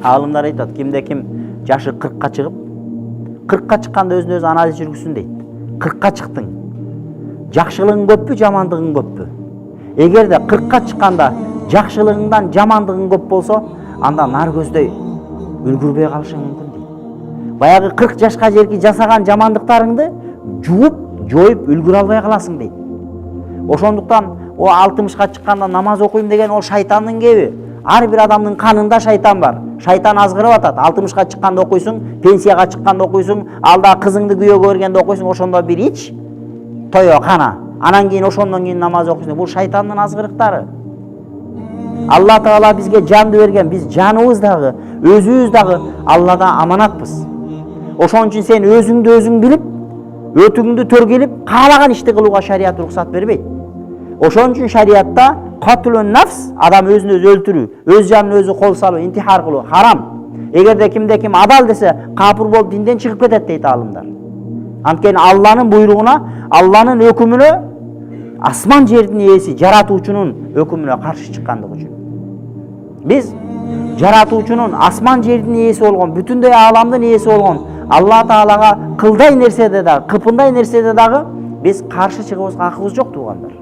Алымдар айтат, кимде ким жашы 40-ка чыгып, 40-ка чыкканда өзүнө өзү анализ жүргүзсүн дейт. 40-ка чыктың. Жакшылыгың көппү, жамандыгың көппү? Эгерде 40-ка чыкканда жакшылыгыңдан жамандыгың көп болсо, анда нар көздөй үлгүрбөй калышың мүмкүн дейт. Баягы 40 жашка жерки жасаган жамандыктарыңды жууп, жоюп үлгүрө албай каласың дейт. Ошондуктан о 60-ка чыкканда намаз окуйм деген ол шайтандын кеби. Ар бир адамдын канында шайтан бар. Шайтан азгырып атат. 60-ка чыкканда окуйсуң, пенсияга чыкканда окуйсуң, алда кызыңды күйөөгө бергенде окуйсуң, ошондо бир ич, тое кана. Анан кийин ошондон кийин намаз окуйсуң. Бул шайтандын азгырыктары. Алла Таала бизге жанды берген, биз жаныбыз дагы, өзүбүз дагы Аллада аманатпыз. Ошон үчүн сен өзүңдү өзүң билип, өтүңдү төргелип, каалаган ишти кылууга шарият уруксат бербейт. Ошон үчүн шариятта катылун нафс, адам өзүн өзү өлтүрүү, өз жанын өзү кол салуу, интихар кылуу харам. Эгерде кимде ким адал десе, капыр болуп динден чыгып кетет дейт алымдар. Анткени Алланын буйругуна, Алланын өкүмүнө, асман жердин ээси, жаратуучунун өкүмүнө каршы чыккандык үчүн. Биз жаратуучунун асман жердин ээси болгон, бүтүндөй ааламдын ээси болгон Алла Таалага кылдай нерседе дагы, кыпындай нерседе дагы биз каршы чыгыбызга акыбыз жок туугандар.